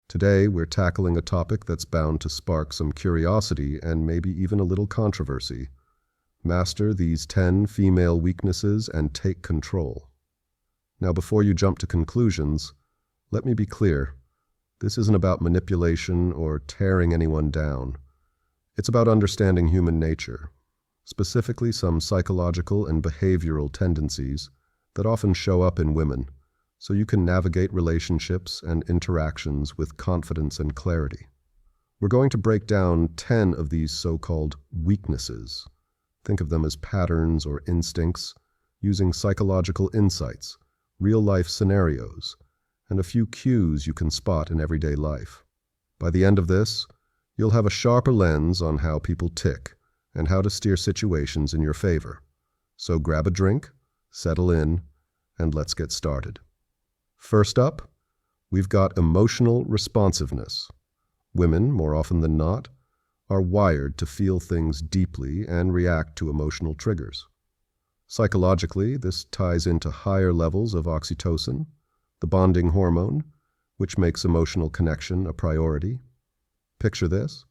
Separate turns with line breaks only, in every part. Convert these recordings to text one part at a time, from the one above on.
Today, we're tackling a topic that's bound to spark some curiosity and maybe even a little controversy. Master these 10 female weaknesses and take control. Now, before you jump to conclusions, let me be clear. This isn't about manipulation or tearing anyone down. It's about understanding human nature, specifically some psychological and behavioral tendencies that often show up in women, so you can navigate relationships and interactions with confidence and clarity. We're going to break down 10 of these so-called weaknesses. Think of them as patterns or instincts, using psychological insights, real-life scenarios, and a few cues you can spot in everyday life. By the end of this, you'll have a sharper lens on how people tick and how to steer situations in your favor. So grab a drink, settle in, and let's get started. First up, we've got emotional responsiveness. Women, more often than not, are wired to feel things deeply and react to emotional triggers. Psychologically, this ties into higher levels of oxytocin, the bonding hormone, which makes emotional connection a priority. Picture this.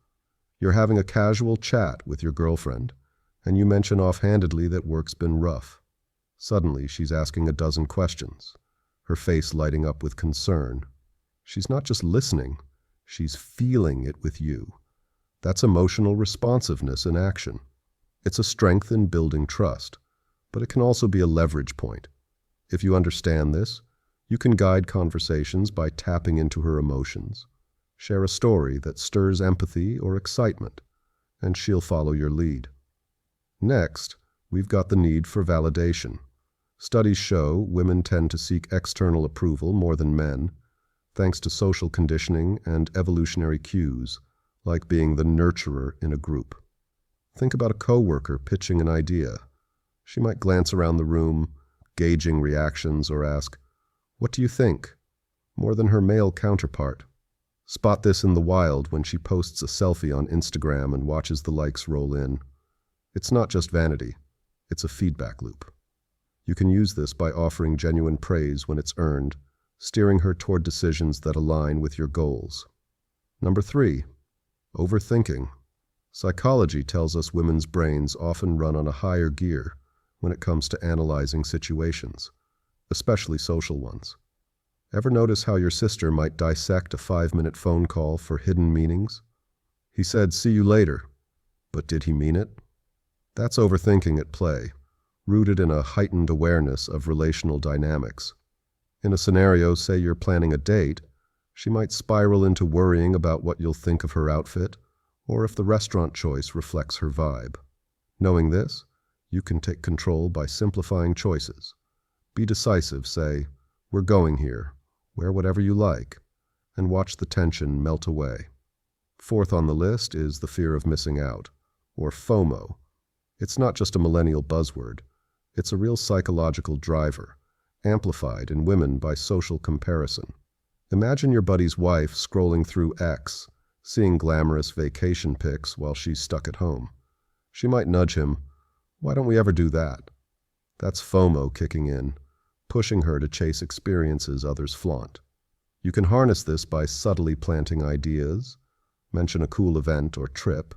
You're having a casual chat with your girlfriend, and you mention offhandedly that work's been rough. Suddenly, she's asking a dozen questions, her face lighting up with concern. She's not just listening, she's feeling it with you. That's emotional responsiveness in action. It's a strength in building trust, but it can also be a leverage point. If you understand this, you can guide conversations by tapping into her emotions. Share a story that stirs empathy or excitement, and she'll follow your lead. Next, we've got the need for validation. Studies show women tend to seek external approval more than men, thanks to social conditioning and evolutionary cues, like being the nurturer in a group. Think about a coworker pitching an idea. She might glance around the room, gauging reactions, or ask, "What do you think?" more than her male counterpart. Spot this in the wild when she posts a selfie on Instagram and watches the likes roll in. It's not just vanity, it's a feedback loop. You can use this by offering genuine praise when it's earned, steering her toward decisions that align with your goals. Number 3, overthinking. Psychology tells us women's brains often run on a higher gear when it comes to analyzing situations, especially social ones. Ever notice how your sister might dissect a 5-minute phone call for hidden meanings? He said, "See you later," but did he mean it? That's overthinking at play, rooted in a heightened awareness of relational dynamics. In a scenario, say you're planning a date, she might spiral into worrying about what you'll think of her outfit, or if the restaurant choice reflects her vibe. Knowing this, you can take control by simplifying choices. Be decisive, say, "We're going here, wear whatever you like," and watch the tension melt away. Fourth on the list is the fear of missing out, or FOMO. It's not just a millennial buzzword. It's a real psychological driver, amplified in women by social comparison. Imagine your buddy's wife scrolling through X, seeing glamorous vacation pics while she's stuck at home. She might nudge him, "Why don't we ever do that?" That's FOMO kicking in, pushing her to chase experiences others flaunt. You can harness this by subtly planting ideas, mention a cool event or trip,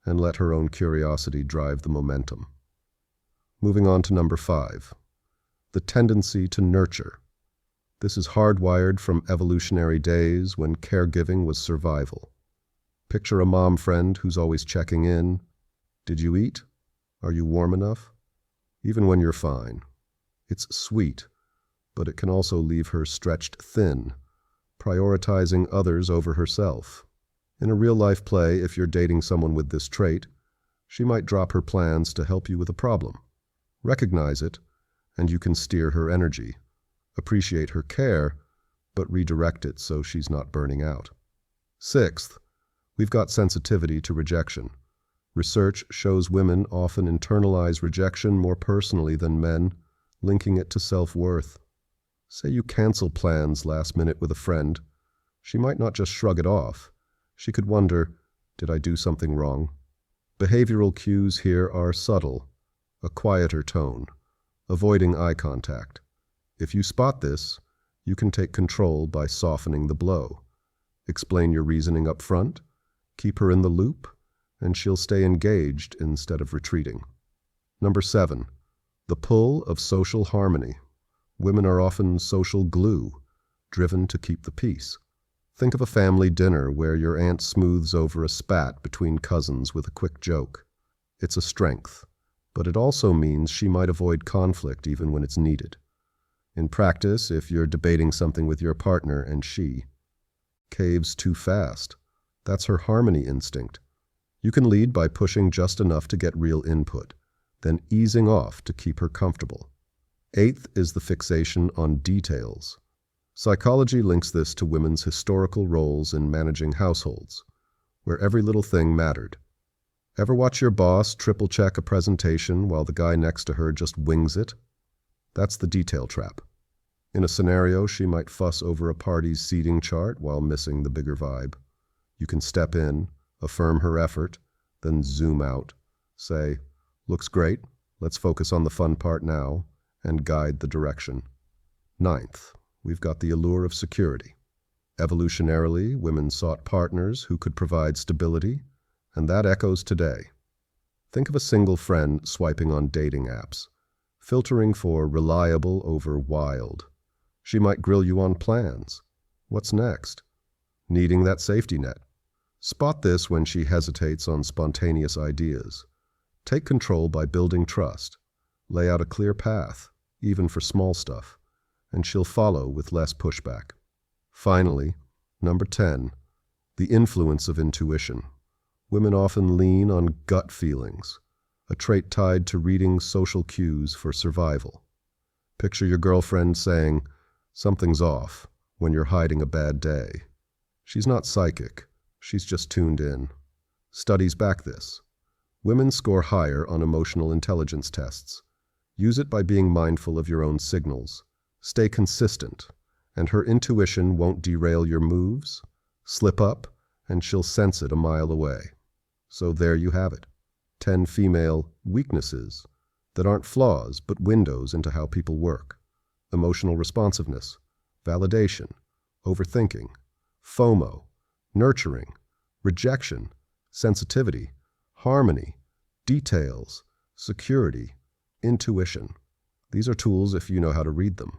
and let her own curiosity drive the momentum. Moving on to number 5, the tendency to nurture. This is hardwired from evolutionary days when caregiving was survival. Picture a mom friend who's always checking in. "Did you eat? Are you warm enough?" Even when you're fine. It's sweet, but it can also leave her stretched thin, prioritizing others over herself. In a real-life play, if you're dating someone with this trait, she might drop her plans to help you with a problem. Recognize it, and you can steer her energy. Appreciate her care, but redirect it so she's not burning out. Sixth, we've got sensitivity to rejection. Research shows women often internalize rejection more personally than men, linking it to self-worth. Say you cancel plans last minute with a friend. She might not just shrug it off. She could wonder, "Did I do something wrong?" Behavioral cues here are subtle, a quieter tone, avoiding eye contact. If you spot this, you can take control by softening the blow. Explain your reasoning up front, keep her in the loop, and she'll stay engaged instead of retreating. Number 7, the pull of social harmony. Women are often social glue, driven to keep the peace. Think of a family dinner where your aunt smooths over a spat between cousins with a quick joke. It's a strength, but it also means she might avoid conflict even when it's needed. In practice, if you're debating something with your partner and she caves too fast, that's her harmony instinct. You can lead by pushing just enough to get real input, then easing off to keep her comfortable. 8th is the fixation on details. Psychology links this to women's historical roles in managing households, where every little thing mattered. Ever watch your boss triple-check a presentation while the guy next to her just wings it? That's the detail trap. In a scenario, she might fuss over a party's seating chart while missing the bigger vibe. You can step in, affirm her effort, then zoom out. Say, "Looks great, let's focus on the fun part now," and guide the direction. 9th, we've got the allure of security. Evolutionarily, women sought partners who could provide stability, and that echoes today. Think of a single friend swiping on dating apps, filtering for reliable over wild. She might grill you on plans. What's next? Needing that safety net. Spot this when she hesitates on spontaneous ideas. Take control by building trust. Lay out a clear path, even for small stuff, and she'll follow with less pushback. Finally, number 10, the influence of intuition. Women often lean on gut feelings, a trait tied to reading social cues for survival. Picture your girlfriend saying, "Something's off," when you're hiding a bad day. She's not psychic, she's just tuned in. Studies back this. Women score higher on emotional intelligence tests. Use it by being mindful of your own signals. Stay consistent, and her intuition won't derail your moves. Slip up, and she'll sense it a mile away. So there you have it. 10 female weaknesses that aren't flaws, but windows into how people work. Emotional responsiveness, validation, overthinking, FOMO, nurturing, rejection, sensitivity, harmony, details, security, intuition. These are tools if you know how to read them.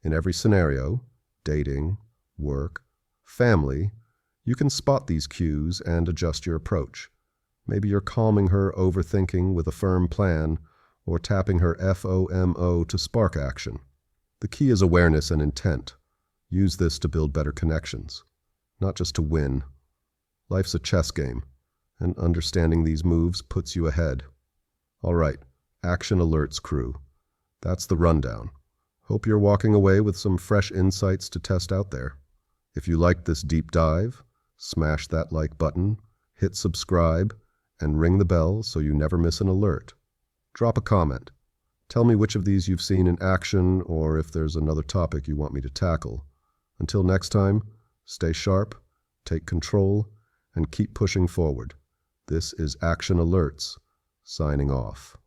In every scenario, dating, work, family, you can spot these cues and adjust your approach. Maybe you're calming her overthinking with a firm plan, or tapping her FOMO to spark action. The key is awareness and intent. Use this to build better connections, not just to win. Life's a chess game, and understanding these moves puts you ahead. All right, Action Alerts crew. That's the rundown. Hope you're walking away with some fresh insights to test out there. If you liked this deep dive, smash that like button, hit subscribe, and ring the bell so you never miss an alert. Drop a comment. Tell me which of these you've seen in action, or if there's another topic you want me to tackle. Until next time, stay sharp, take control, and keep pushing forward. This is Action Alerts, signing off.